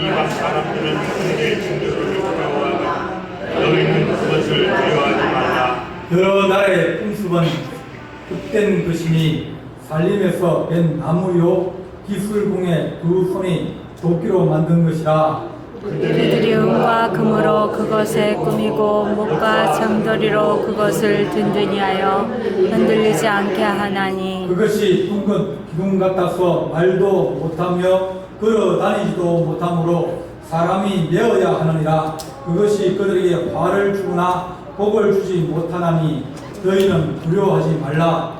이방 사람들은 자기의 증거를 두려워하나 너희는 그것을 두려워하지 말라. 여러 나라의 풍습은 헛된 것이니 살림에서 뺀 나무요 기술공의 두 손이 도끼로 만든 것이라. 그들이 은과 금으로 그것에 꾸미고 목과 장도리로 그것을 든든히 하여 흔들리지 않게 하나니 그것이 둥근 기둥 같아서 말도 못하며 걸어 다니지도 못하므로 사람이 메어야 하느니라. 그것이 그들에게 화를 주거나 복을 주지 못하나니 너희는 두려워하지 말라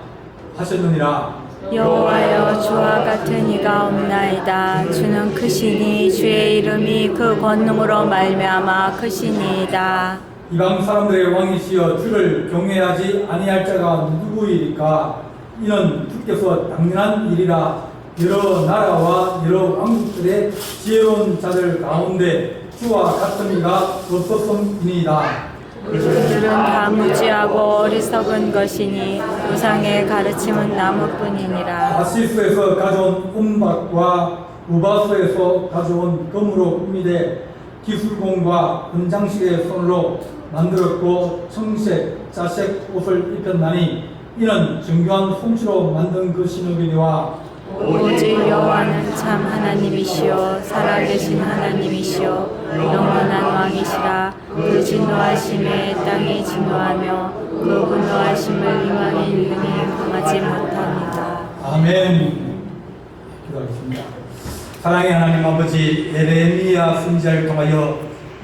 하셨느니라. 여호와여 주와 같은 이가 없나이다. 주는 크시니 주의 이름이 그 권능으로 말미암아 크시니이다. 이방 사람들의 왕이시여 주를 경외하지 아니할 자가 누구이리까? 이는 주께서 당연한 일이라. 여러 나라와 여러 왕국들의 지혜로운 자들 가운데 주와 같은 이가 없었음이니이다. 그들은 다 무지하고 어리석은 것이니 우상의 가르침은 나무뿐이니라. 다시스에서 가져온 은박과 우바스에서 가져온 금으로 꾸미되 기술공과 은장식의 손으로 만들었고 청색, 자색 옷을 입혔나니 이는 정교한 솜씨로 만든 것이니와. 오직 여호와는 참 하나님이시요 살아계신 하나님이시요 영원한 왕이시라. 그 진노하심에 땅이 진노하며 그 분노하심을 이방인 능히 금하지 못합니다. 아멘. 기도하겠습니다. 사랑의 하나님 아버지, 예레미야 선지자를 통하여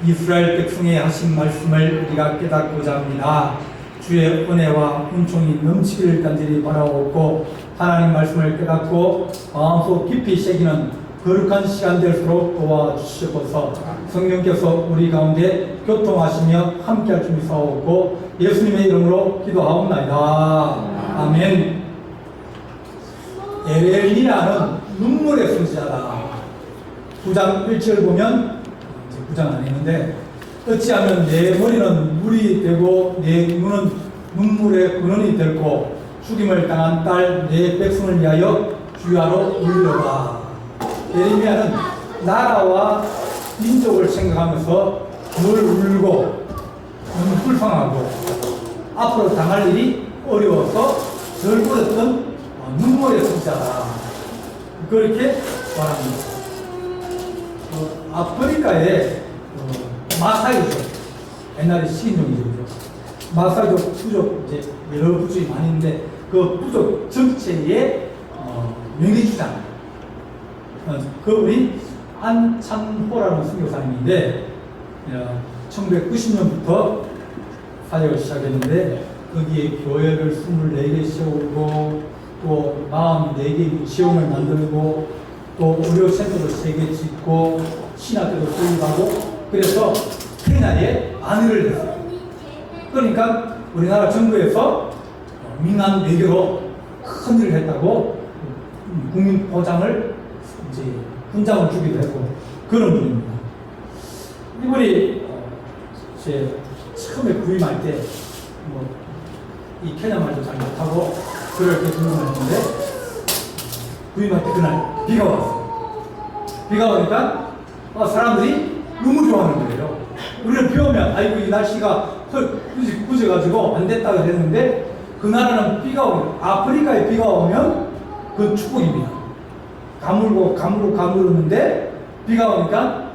이스라엘 백성에 하신 말씀을 우리가 깨닫고자 합니다. 주의 은혜와 은총이 넘치기를 간절히 바라옵고 하나님 말씀을 깨닫고 마음속 깊이 새기는 거룩한 시간 될수록 도와주시옵소서. 성령께서 우리 가운데 교통하시며 함께할 줄 믿사옵고 예수님의 이름으로 기도하옵나이다. 아멘. 에렐리야는 눈물의 선지자다. 9장 1절 보면 9장 안에 있는데 어찌하면 내 머리는 물이 되고 내 눈은 눈물의 근원이 되고 죽임을 당한 딸 내 백성을 위하여 주야로 울려라. 예레미야는 나라와 민족을 생각하면서 늘 울고 너무 불쌍하고 앞으로 당할 일이 어려워서 덜 울었던 눈물의 선지자다. 그렇게 말합니다. 아프리카의 마사이족, 옛날에 식인종이죠. 마사이족 부족, 이제 여러 부족이 많이 있는데 그 부족 전체의 명예주장, 그분이 안창호라는 선교사님인데 1990년부터 사역을 시작했는데 거기에 교회를 24개 세우고 또 44개 유치원을 만들고 또 의료센터도 3개 짓고 신학교도 설립하고 그래서 케냐에 안위를 했어요. 그러니까 우리나라 정부에서 민간 외교로 큰 일을 했다고 국민 보장을 이제 훈장을 주기도 했고 그런 분입니다. 이분이 제 처음에 부임할 때 이 케냐 말도 잘 못하고 그렇게 부임을 했는데 부임할 때 그날 비가 왔어요. 비가 오니까 사람들이 너무 좋아하는 거예요. 우리는 비 오면 아이고 이 날씨가 굳어가지고 안 됐다고 했는데 그 나라는 비가 오면 아프리카에 비가 오면 그건 축복입니다. 가물었는데 비가 오니까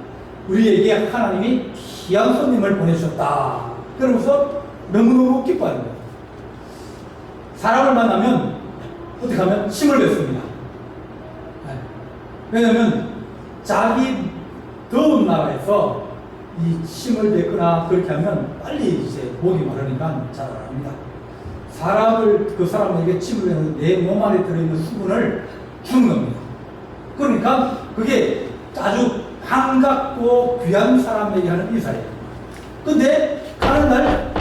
우리에게 하나님이 귀한 손님을 보내주셨다. 그러면서 너무너무 기뻐하는 거예요. 사람을 만나면 어떻게 하면 힘을 뱉습니다. 왜냐하면 자기 더운 나라에서 이 힘을 뱉거나 그렇게 하면 빨리 이제 목이 마르니까 잘 안 합니다. 그 사람에게 침을 내는 내 몸 안에 들어있는 수분을 주는 겁니다. 그러니까 그게 아주 반갑고 귀한 사람에게 하는 인사예요. 근데 가는 날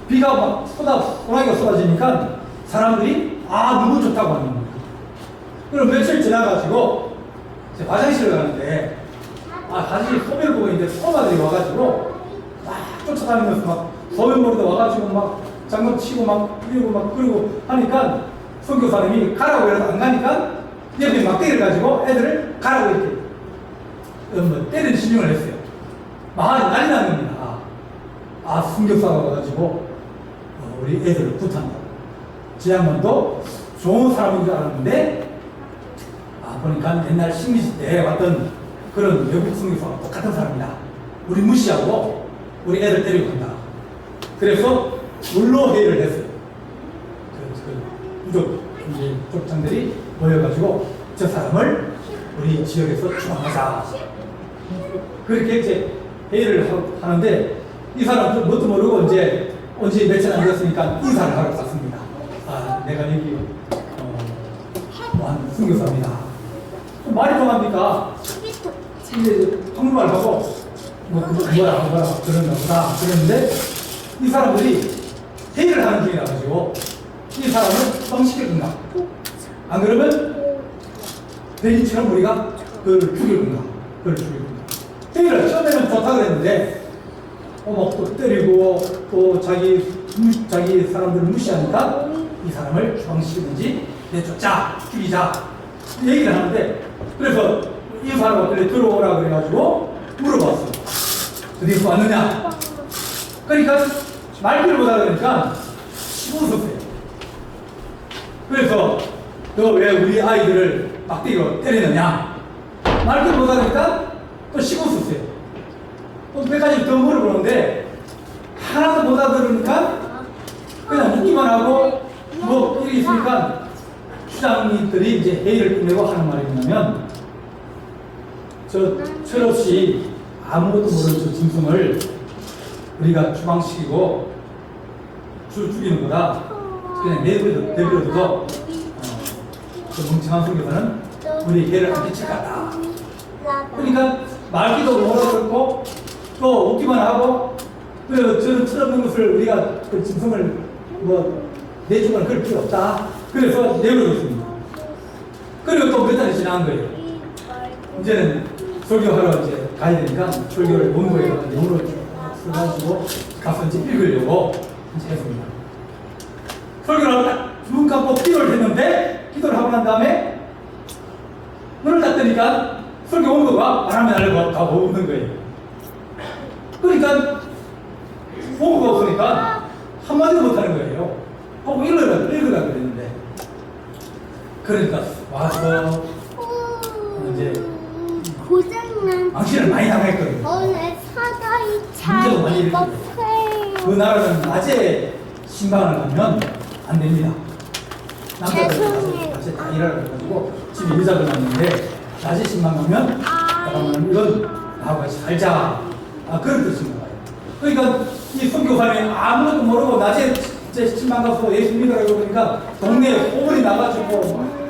비가 막 소나기가 쏟아지니까 사람들이 너무 좋다고 하는 겁니다. 그럼 며칠 지나가지고 화장실을 가는데 화장실 소변을 보고 있는데 소마들이 와가지고 막 쫓아다니면서 막 소변보리도 와가지고 막 장갑 치고 막 그리고 하니까 선교사님이 가라고 해도 안 가니까 옆에 막대기를 가지고 애들을 가라고 이렇게 때리는 신용을 했어요. 마을이 난리 난 겁니다. 순교사가 와가지고 우리 애들을 구탄다. 지 양반도 좋은 사람인 줄 알았는데 보니까 옛날 식민지 때 왔던 그런 외국 선교사와 똑같은 사람이다. 우리 무시하고 우리 애들 데리고 간다. 그래서 물로 회의를 했어요. 부족 이제 족장들이 모여가지고 저 사람을 우리 지역에서 추방하자. 그렇게 이제 회의를 하는데 이 사람 뭣도 모르고 이제 언제 며칠 안 됐으니까 인사를 하러 갔습니다. 내가 여기 한 선교사입니다. 말이 통합니까? 이제 한국말 하고 뭐라 그런다 보다 그랬는데 이 사람들이 회의를 하는 중이라 가지고 이 사람을 빵시킬 건가? 안 그러면 베니처럼 우리가 그걸 죽일 건가? 회의를 처음에는 좋다 그랬는데 또 때리고 또 자기 사람들을 무시하니까 이 사람을 추방시키든지 내쫓자, 죽이자 얘기를 하는데 그래서 이 사람한테 들어오라 그래가지고 물어봤어. 어디서 왔느냐? 그러니까 말귀를 못하다 그러니까 씹어줬어요. 그래서 너 왜 우리 아이들을 막대기로 때리느냐? 말귀를 못하니까 또 씹어줬어요. 또 몇 가지 더 물어보는데 하나도 못 알아들으니까 그냥 묻기만 하고 뭐 이렇게 있으니까 수장님들이 이제 회의를 끝내고 하는 말이 뭐냐면 철없이 아무것도 모르는 저 짐승을 우리가 추방시키고 죽이는 거다. 그냥 내버려둬도 그 멍청한 선교사는 우리 회를 안 끼칠 것 같다. 그러니까 말기도 못 알아듣고 또 웃기만 하고 저는 철없는 것을 우리가 그 짐승을 내주거나 그럴 필요 없다. 그래서 내버려뒀습니다. 그리고 또 몇 달이 지난 거예요. 이제는 설교하러 이제 가야 되니까 설교를 원고에다가 영어로 써가지고 가서 이제 읽으려고 이제 했습니다. 설교를 하고 딱 눈 감고 기도를 했는데 기도를 하고 난 다음에 눈을 닫으니까 설교 원고가 바람에 날려가고 웃는 거예요. 그러니까 원고가 없으니까 한마디도 못하는 거예요. 하고 읽으라 그랬는데 그러니까 와서 이제 고장난 망신을 많이 당했거든요. 오늘 사다리 문제도 많이 잘 일으키고. 그 먹어요. 나라는 낮에 신방을 가면 안 됩니다. 남자들은 죄송해요. 낮에 다 일하러 가가지고 집에 여자들만 있는데 낮에 신방 가면 그러면 이건 나하고 같이 살자. 그런 뜻인 거예요. 그러니까 이 선교사님이 아무것도 모르고 낮에 제 신방 가서 예수 믿으라고 그러니까 동네에 소문이 나가지고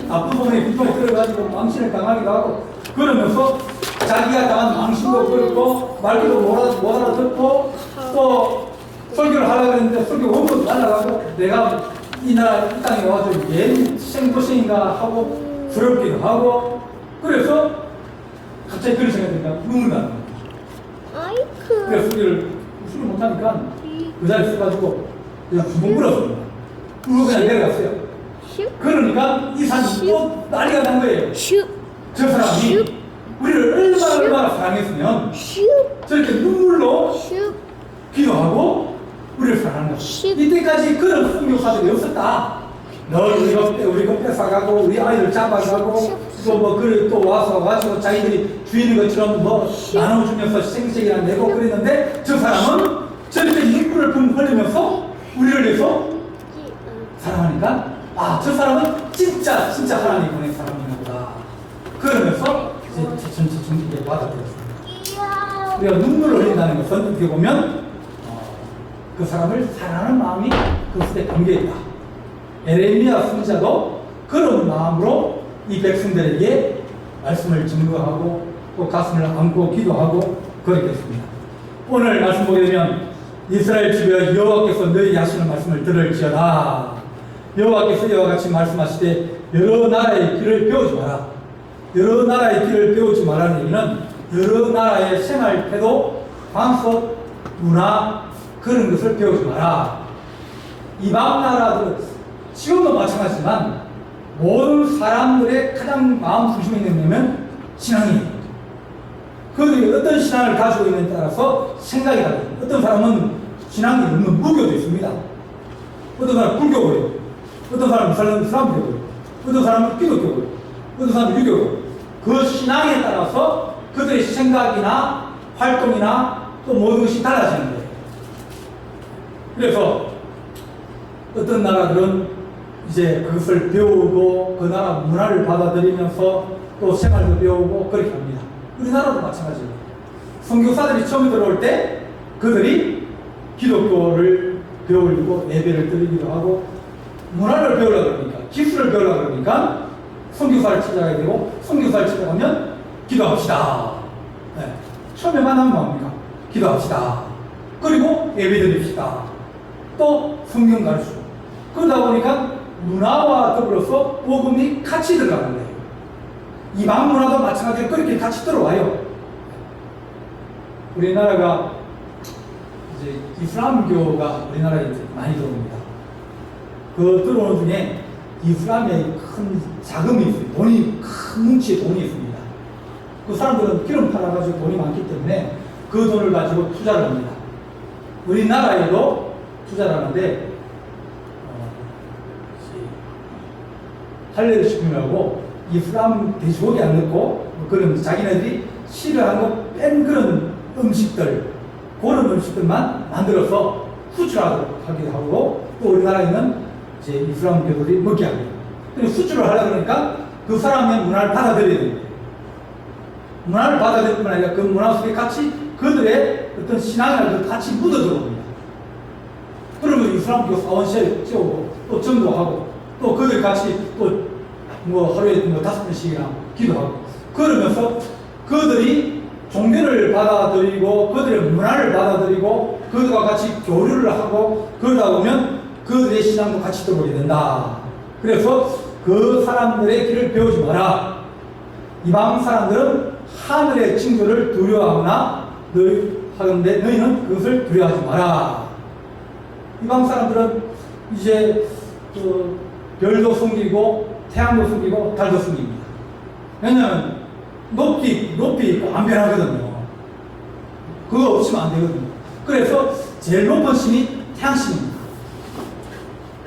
나쁜 소문에 빗발이 들어가지고 망신을 당하기도 하고 그러면서 자기가 당한 망신도 그렇고 말기도 못 알아듣고 또 설교를 하려고 했는데 설교 원고도 날라가고 내가 이 나라 이 땅에 와가지고 얘 생고생인가 하고 부럽기도 하고 그래서 갑자기 그런 생각이 드니까 눈물 나는 거예요. 아이쿠. 그래서 설교를 못하니까 그 자리에 서가지고 그냥 붕붕 불었습니다. 울고 그냥 내려갔어요. 그러니까 이 사람이 또 난리가 난 거예요. 저 사람이 우리를 얼마나 사랑했으면 저렇게 눈물로 기도하고 우리를 사랑하는 거예요. 이때까지 그런 선교사들이 없었다. 널 우리가 뺏어가고 우리 아이들 잡아가고 또 와서 가지고 자기들이 주인인 것처럼 나눠주면서 생색이나 내고 그랬는데 저 사람은 저렇게 눈물을 붕 흘리면서 우리를 위해서 사랑하니까 저 사람은 진짜 하나님 보낸 사람인가 보다. 그러면서 이제 천천히 받아들였습니다. 우리가 눈물을 흘린다는 것은 어떻게 보면 그 사람을 사랑하는 마음이 그것에 담겨 있다. 에레미야 선지자도 그런 마음으로 이 백성들에게 말씀을 증거하고 또 가슴을 안고 기도하고 그랬겠습니다. 오늘 말씀 보게 되면 이스라엘 집에 여호와께서 너희 하시는 말씀을 들을지어다. 여호와께서 이와 같이 말씀하시되 여러 나라의 길을 배우지 마라. 여러 나라의 길을 배우지 말라는 얘기는 여러 나라의 생활 태도, 방법, 문화 그런 것을 배우지 마라. 이방 나라들 지금도 마찬가지지만 모든 사람들의 가장 마음 중심에 있는 게 신앙이에요. 그들이 어떤 신앙을 가지고 있느냐에 따라서 생각이 다릅니다. 어떤 사람은 신앙이 없는 무교도 있습니다. 어떤 사람은 불교고요. 어떤 사람은 이슬람교고요. 어떤 사람은 기독교고요. 어떤 사람은 유교고요. 그 신앙에 따라서 그들의 생각이나 활동이나 또 모든 것이 달라지는 거예요. 그래서 어떤 나라들은 이제 그것을 배우고 그 나라 문화를 받아들이면서 또 생활도 배우고 그렇게 합니다. 우리나라도 마찬가지예요. 선교사들이 처음 들어올 때 그들이 기독교를 배우려고 예배를 드리기도 하고 문화를 배우려고 그러니까 기술을 배우려고 그러니까 선교사를 찾아가야 되고 선교사를 찾아가면 기도합시다. 네. 처음에 만나면 뭡니까? 기도합시다. 그리고 예배 드립시다. 또 성경 가르치고 그러다 보니까 문화와 더불어서 복음이 같이 들어가는 거예요. 이방 문화도 마찬가지로 그렇게 같이 들어와요. 우리나라가 이제 이슬람교가 우리나라에 이제 많이 들어옵니다. 그 들어오는 중에 이슬람에 큰 자금이 있어요. 큰 뭉치의 돈이 있습니다. 그 사람들은 기름 팔아가지고 돈이 많기 때문에 그 돈을 가지고 투자를 합니다. 우리나라에도 투자를 하는데 할례를 시키려고 이슬람 돼지고기 안 넣고 그런 자기네들이 싫어하고 뺀 그런 음식들 그런 음식들만 만들어서 수출하도록 하기도 하고 또 우리나라에는 이제 이슬람교들이 먹게 합니다. 근데 수출을 하려고 그러니까 그 사람의 문화를 받아들여야 됩니다. 문화를 받아들일 뿐 아니라 그 문화 속에 같이 그들의 어떤 신앙이나 같이 묻어 들어옵니다. 그러면 이슬람교 사원실 세우고 또 전도하고 또 그들 같이 또 뭐 하루에 뭐 5번씩이나 기도하고 그러면서 그들이 종교를 받아들이고 그들의 문화를 받아들이고 그들과 같이 교류를 하고 그러다 보면 그들의 신앙도 같이 들어오게 된다. 그래서 그 사람들의 길을 배우지 마라. 이방 사람들은 하늘의 징조를 두려워하거나 하는데 너희는 그것을 두려워하지 마라. 이방 사람들은 이제 그 별도 숨기고 태양도 숨기고 달도 숨깁니다. 왜냐하면 높이 있고 안 변하거든요. 그거 없으면 안 되거든요. 그래서 제일 높은 신이 태양신입니다.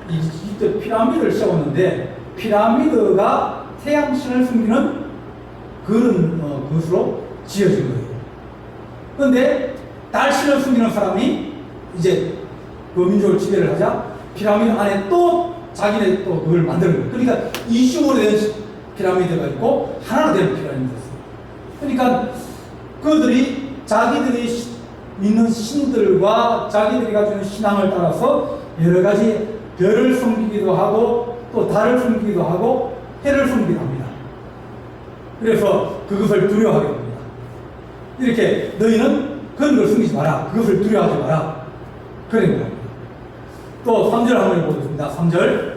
이때 피라미드를 세웠는데 피라미드가 태양신을 숨기는 그런 것으로 지어진 거예요. 그런데 달신을 숨기는 사람이 이제 그 민족을 지배를 하자 피라미드 안에 또 자기네 또 그걸 만드는 거예요. 그러니까 이중으로 된 피라미드가 있고 하나로 된 피라미드가 있어요. 그러니까 그들이 자기들이 믿는 신들과 자기들이 가지고 있는 신앙을 따라서 여러 가지 별을 숨기기도 하고 또 달을 숨기기도 하고 해를 숨기기도 합니다. 그래서 그것을 두려워하게 됩니다. 이렇게 너희는 그런 걸 숨기지 마라. 그것을 두려워하지 마라. 그런 거예요. 또 3절 한번 읽어보겠습니다. 3절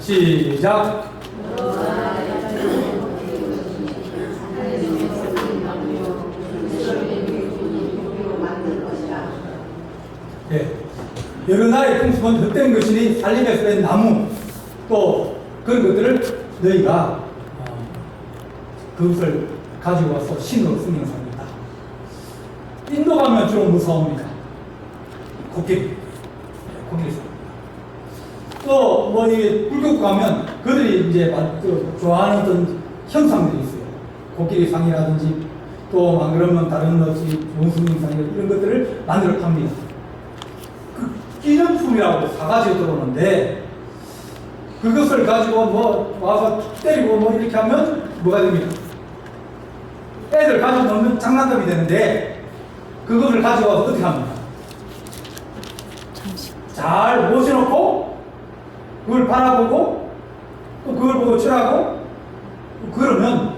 시작. 예. 여러 나라의 풍습은 헛된 것이니 살림에서 된 나무 또 그런 것들을 너희가 그것을 가지고 와서 신으로 쓰는 사람이다. 인도 가면 주로 무서웁니다. 코끼리 씁니다. 또 뭐 이 불교 가면 그들이 이제 좋아하는 어떤 형상들이 있어요. 코끼리 상이라든지 또 안 그러면 다른 원숭이 상 이런 것들을 만들어 팝니다. 그 기념품이라고 사가지고 들어오는데 그것을 가지고 뭐 와서 때리고 뭐 이렇게 하면 뭐가 됩니까? 애들 가지고 놀면 장난감이 되는데 그것을 가지고 와서 어떻게 합니까? 잘 모셔놓고 그걸 바라보고 또 그걸 보고 절하고 그러면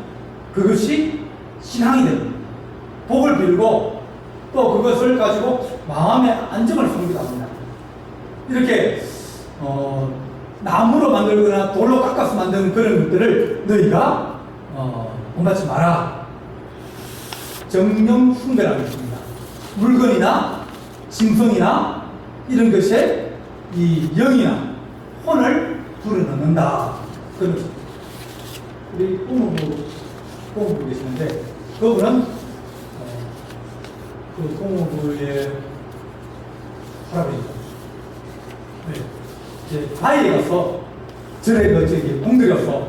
그것이 신앙이 됩니다. 복을 빌고 또 그것을 가지고 마음의 안정을 섬기다 합니다. 이렇게 나무로 만들거나 돌로 깎아서 만드는 그런 것들을 너희가 본받지 마라. 정령 숭배라고 했습니다. 물건이나 짐승이나 이런 것에 이 영이나 혼을 불어넣는다. 그런 것입니다. 우리 부모부 계시는데 그분은 그 동호부의 할아버지죠. 네. 이제 바위에 가서 절에 그 저기 공들여서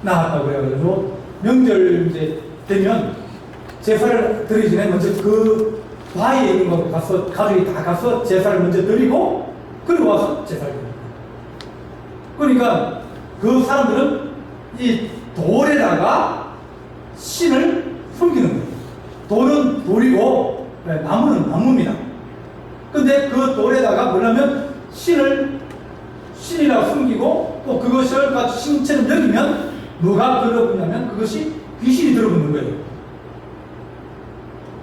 나왔다고 그래가지고 명절 이제 되면 제사를 드리기 전에 먼저 그 바위에 있는 거 가서 가족이 다 가서 제사를 먼저 드리고 그리고 와서 제사를 드립니다. 그러니까 그 사람들은 이 돌에다가 신을 숨기는 거예요. 돌은 돌이고 나무는 나무입니다. 근데 그 돌에다가 뭐냐면 신이라고 숨기고 또 그것을 같이 신처럼 여기면 누가 들어보냐면 그것이 귀신이 들어붙는 거예요.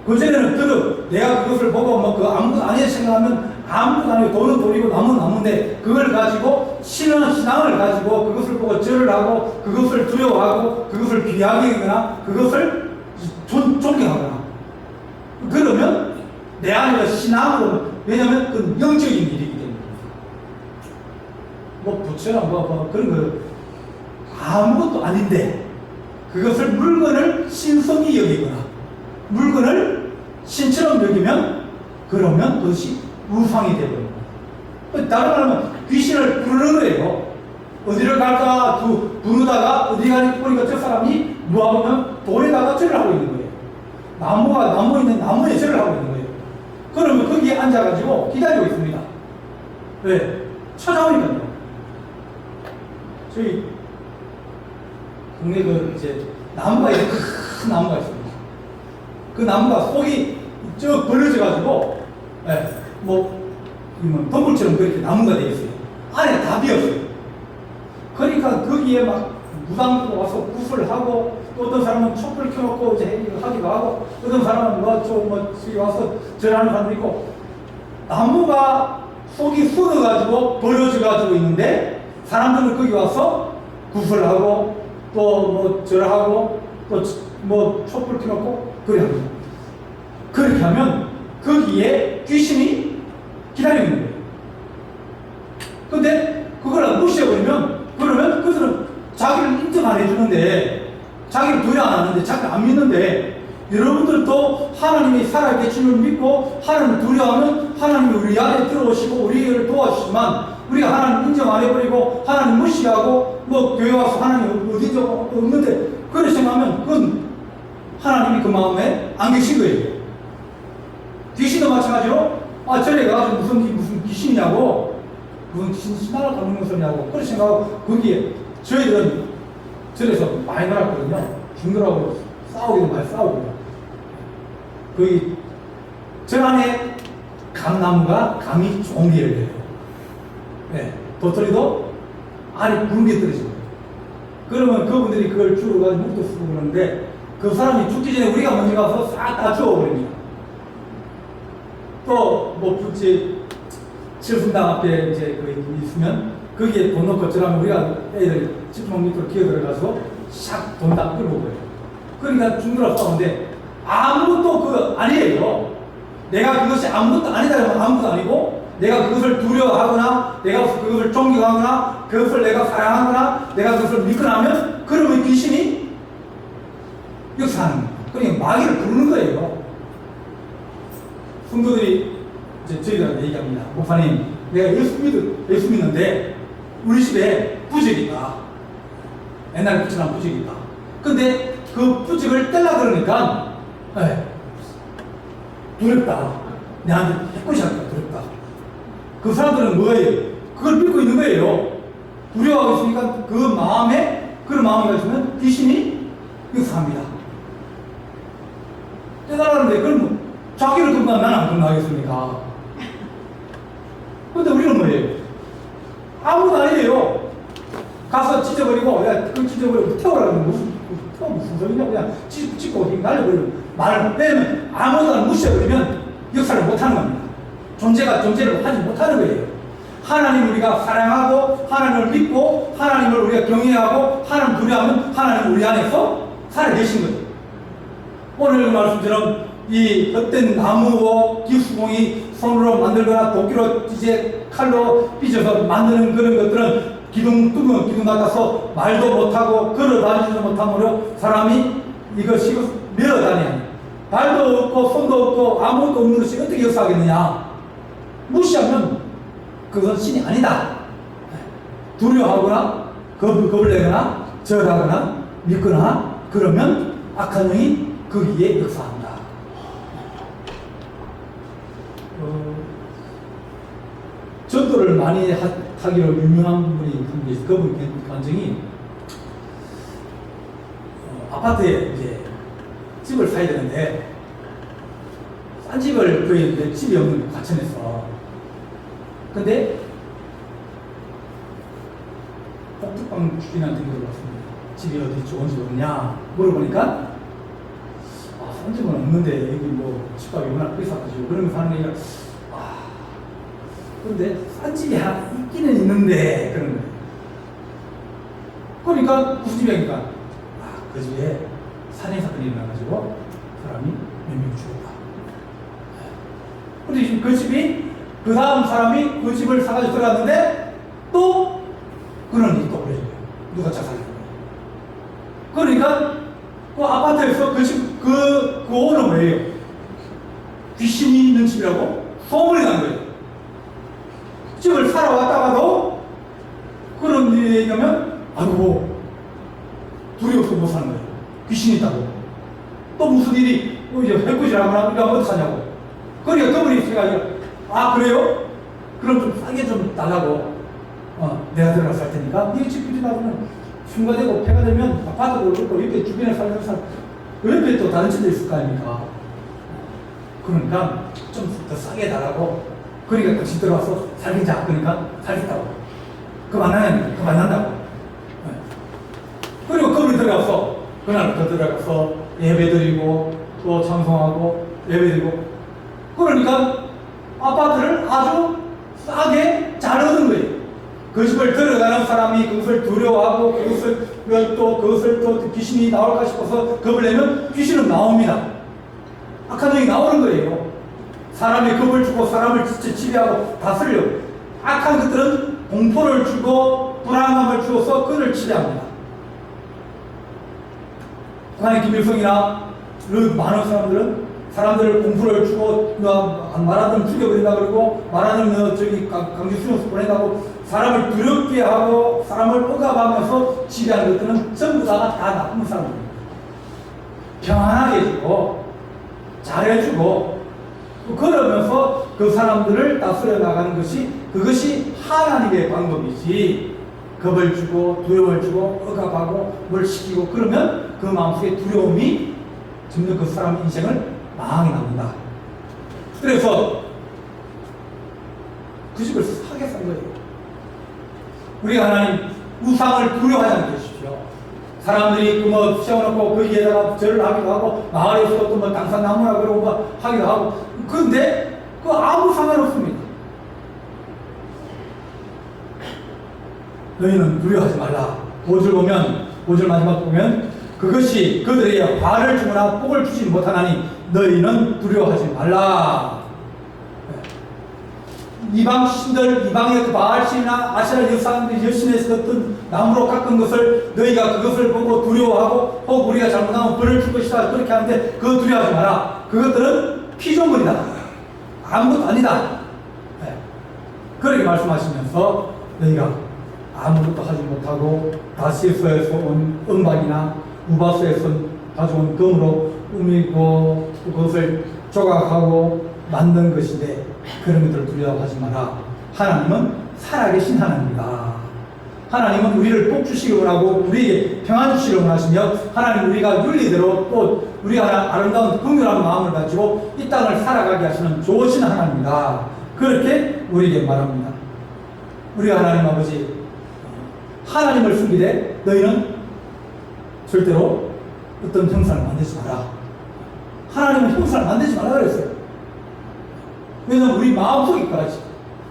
그전에는 내가 그것을 보고 뭐 그 아무것도 아니라 생각하면 아무것도 아니고 돌은 돌이고 나무는 나무인데 그걸 가지고 신앙을 가지고 그것을 보고 절을 하고 그것을 두려워하고 그것을 귀하게 여기거나 그것을 존경하거나 그러면 내 안에 신앙으로 왜냐하면 그 영적인 일이기 때문에 뭐 부처나 뭐 그런 거 아무것도 아닌데 그것을 물건을 신성히 여기거나 물건을 신처럼 여기면 그러면 그것이 우상이 되거든요. 다른 말하면 귀신을 부르는 거예요. 어디를 갈까 부르다가 어디 가니 보니까 저 사람이 누워보면 돌에다가 절을 하고 있는 거예요. 나무 있는 나무에 절을 하고 있는 거예요. 그러면 거기에 앉아가지고 기다리고 있습니다. 왜? 찾아오니까요. 저희 동네 이제 나무가 있어요. 큰 나무가 있습니다. 그 나무가 속이 쭉 벌어져가지고, 덤불처럼 그렇게 나무가 되어 있어요. 안에 다 비었어요. 그러니까 거기에 막 무당도 와서 구슬을 하고, 또 어떤 사람은 촛불 켜놓고 이제 하기도 하고, 어떤 사람은 저기 와서 절하는 사람도 있고, 나무가 속이 썩어가지고 벌어져가지고 있는데, 사람들은 거기 와서 구슬하고, 또 절하고, 또 촛불 켜놓고, 그래 합니다. 그렇게 하면 거기에 귀신이 기다리는 거예요. 근데 그걸 무시해버리면 그러면 그들은 자기를 인정 안 해주는데 자기를 두려 안 하는데 자기를 안 믿는데 여러분들도 하나님이 살아계심을 믿고 하나님을 두려워하면 하나님이 우리 안에 들어오시고 우리를 도와주시지만 우리가 하나님 인정 안 해버리고 하나님 무시하고 교회 와서 하나님 어디죠 없는데 그렇게 생각하면 그건 하나님이 그 마음에 안 계신 거예요. 귀신도 마찬가지로 절에 가서 무슨 귀신이냐고 무슨 귀신 신나라 닮는 소리냐고 그렇게 생각하고 거기에 저희들은 절에서 많이 놀았거든요. 중들하고 싸우기도 많이 싸우고 거기 절 안에 감나무가 감이 좋은 게 열려요. 도토리도 안에 굵은 게 떨어지고 그러면 그분들이 그걸 주워가지고 묵도 쓰고 그러는데 그 사람이 죽기 전에 우리가 먼저 가서 싹 다 주워버립니다. 또, 칠순당 앞에 이제 있으면, 거기에 돈 넣고 저라면 우리가 애들 지팡 밑으로 기어 들어가서 샥 돈 다 끌고 거예요. 그러니까 중들어 싸우는데, 아무것도 아니에요. 내가 그것이 아무것도 아니다 하면 아무것도 아니고, 내가 그것을 두려워하거나, 내가 그것을 존경하거나, 그것을 내가 사랑하거나, 내가 그것을 믿거나 하면, 그러면 귀신이 역사하는 거예요. 그러니까 마귀를 부르는 거예요. 성도들이 이제 저희들한테 얘기합니다. 목사님, 내가 예수 믿는데 우리 집에 부적이 있다. 옛날에 붙여놓은 부적이 있다. 근데 그 부적을 떼려 그러니까 두렵다. 내한테 해코지 하니까 두렵다. 그 사람들은 뭐예요? 그걸 믿고 있는 거예요. 두려워하고 있으니까 그 마음에 그런 마음을 가지면 귀신이 역사합니다. 떼달라는데 그럼 자기를 건강 나는 안 건강하겠습니까? 근데 우리는 뭐예요? 아무도 아니에요. 가서 찢어버리고, 그걸 찢어버리고 태우라는 무슨 소리냐? 그냥 찢고 날려버리고, 왜냐면 아무도 무시해버리면 역사를 못하는 겁니다. 존재를 하지 못하는 거예요. 하나님 우리가 사랑하고, 하나님을 믿고, 하나님을 우리가 경외하고, 하나님 두려워하면 하나님 우리 안에서 살아계신 거예요. 오늘 그 말씀처럼 이 헛된 나무고 기수공이 손으로 만들거나 도끼로 이제 칼로 삐져서 만드는 그런 것들은 기둥 같아서 말도 못하고 걸어 다니지도 못하므로 사람이 이것이 밀어다니 발도 없고 손도 없고 아무것도 없는 것이 어떻게 역사하겠느냐? 무시하면 그건 신이 아니다. 두려워하거나 겁을 내거나 절하거나 믿거나 그러면 악한 영이 거기에 역사한다. 전도를 많이 하기로 유명한 분이 한 분 있어요. 그분 간증이 아파트에 이제 집을 사야 되는데 싼 집을 구했는데 집이 없는 과천에서. 근데 복덕방 주인한테 물어봤습니다. 집이 어디 좋은 집 없냐 물어보니까 싼 집은 없는데 여기 뭐 집값이 워낙 비싸가지고 그러면서 하는 얘기가 근데 싼 집이 하나 있기는 있는데 그런 거예요. 그러니까 무슨 집이니까 그 집에 살인 사건이 일어나가지고 사람이 몇 명 죽었다. 근데 지금 그 집이 그 다음 사람이 그 집을 사가지고 들어갔는데 또 그는 또 그래요. 누가 자살한 거예요. 그러니까 그 아파트에서 그 집 그 오는 뭐예요? 귀신이 있는 집이라고 소문이 난 거예요. 집을 사러 왔다가도 그런 일이 얘기하면 아이고 두려워서 못 사는 거예요. 귀신이 있다고. 또 무슨 일이 이제 해코지라거나 우리가 어디 사냐고. 그러니까 그분이 해가지고 그래요? 그럼 좀 싸게 좀 달라고. 내가 들어가서 살 테니까 이 집 비리나면 흉가되고 폐가 되면 아파트도 그렇고 옆에 주변에 살는 사람 옆에 또 다른 집도 있을 거 아닙니까? 그러니까 좀 더 싸게 달라고. 그러니까 같이 들어와서 살겠자. 그러니까 살겠다고. 만난다고. 그리고 그분이 들어가서 그날부터 들어가서 예배 드리고 또 찬송하고 예배 드리고 그러니까 아파트를 아주 싸게 잘 얻은 거예요. 그 집을 들어가는 사람이 그것을 두려워하고 그것을 또 귀신이 나올까 싶어서 겁을 내면 귀신은 나옵니다. 악한 영이 나오는 거예요. 사람이 겁을 주고 사람을 진짜 지배하고 다스리려고. 악한 것들은 공포를 주고 불안감을 주어서 그를 지배합니다. 북한의 김일성이나 많은 사람들은 사람들을 공포를 주고 말하든 죽여버린다 그러고 말하는 저기 강제 수용소 보낸다고 사람을 두렵게 하고 사람을 억압하면서 지배하는 것들은 전부 다 나쁜 사람들입니다. 평안하게 해주고 잘해주고 그러면서 그 사람들을 다스려 나가는 그것이 하나님의 방법이지. 겁을 주고 두려움을 주고 억압하고 뭘 시키고 그러면 그 마음속에 두려움이 점점 그 사람의 인생을 망하게 만든다. 그래서 그 집을 사게 산 거예요. 우리가 하나님 우상을 두려워하지 않게 해주십시오. 사람들이 세워놓고 거기에다가 절을 하기도 하고 마을에서 또 당산나무라 그러고 하기도 하고 그런데 아무 상관없습니다. 너희는 두려워하지 말라. 5절 마지막 보면 그것이 그들에게 화를 주거나 복을 주지 못하나니 너희는 두려워하지 말라. 이방 신들, 이방의 그 바알신이나 아시라 여신에서 어떤 나무로 깎은 것을 너희가 그것을 보고 두려워하고 혹 우리가 잘못하면 벌을 줄 것이다 그렇게 하는데 그거 두려워하지 마라. 그것들은 피조물이다. 아무것도 아니다. 그렇게 말씀하시면서 너희가 아무것도 하지 못하고 다시스에서 온 은박이나 우바스에서 가져온 금으로 꾸미고 그것을 조각하고 만든 것인데 그런 것들을 두려워하지 마라. 하나님은 살아계신 하나님이다. 하나님은 우리를 복 주시기 원하고 우리에게 평안 주시기 원하시며 하나님 우리가 윤리대로 또 우리가 아름다운 긍휼한 마음을 가지고 이 땅을 살아가게 하시는 좋으신 하나님이다. 그렇게 우리에게 말합니다. 우리 하나님 아버지 하나님을 숨기되 너희는 절대로 어떤 형상을 만들지 마라. 하나님은 형상을 만들지 말라 그랬어요. 왜냐하면 우리 마음속에 가지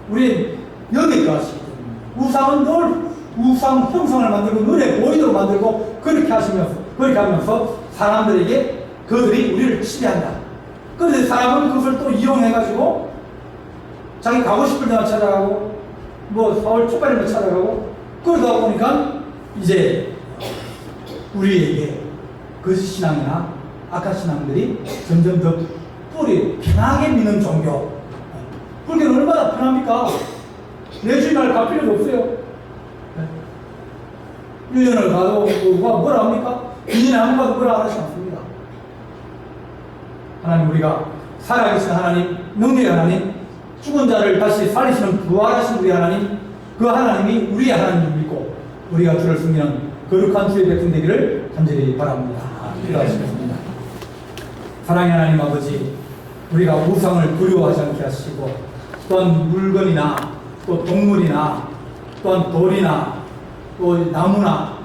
우리 영에 가지 우상은 늘 우상 형상을 만들고 눈에 보이도록 만들고 그렇게 하면서 사람들에게 그들이 우리를 지배한다. 그런데 사람은 그것을 또 이용해가지고 자기 가고 싶을 때만 찾아가고 서울 촉발이면 찾아가고 그러다 보니까 이제 우리에게 거짓 신앙이나 악한 신앙들이 점점 더 뿌리 편하게 믿는 종교. 불교는 얼마나 편합니까? 내 주인을 갈 필요도 없어요. 1년을 가도 뭐라 합니까? 2년에 한 번 가도 뭐라 하지 않습니다. 하나님, 우리가 살아계신 하나님, 능력의 하나님, 죽은 자를 다시 살리시는 부활하신 우리 하나님, 그 하나님이 우리의 하나님을 믿고 우리가 주를 섬기는 거룩한 주의 백성 되기를 간절히 바랍니다. 기도하시겠습니다. 사랑의 하나님 아버지, 우리가 우상을 두려워하지 않게 하시고 또한 물건이나 또 동물이나 또한 돌이나 또 나무나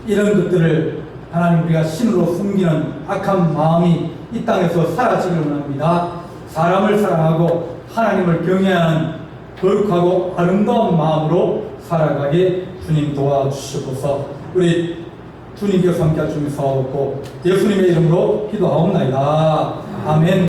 이런 것들을 하나님 우리가 신으로 숨기는 악한 마음이 이 땅에서 사라지기를 원합니다. 사람을 사랑하고 하나님을 경외하는 거룩하고 아름다운 마음으로 살아가게 주님 도와주시옵소서. 우리 주님께서 함께 하시며 사옵고 예수님의 이름으로 기도하옵나이다. 아멘.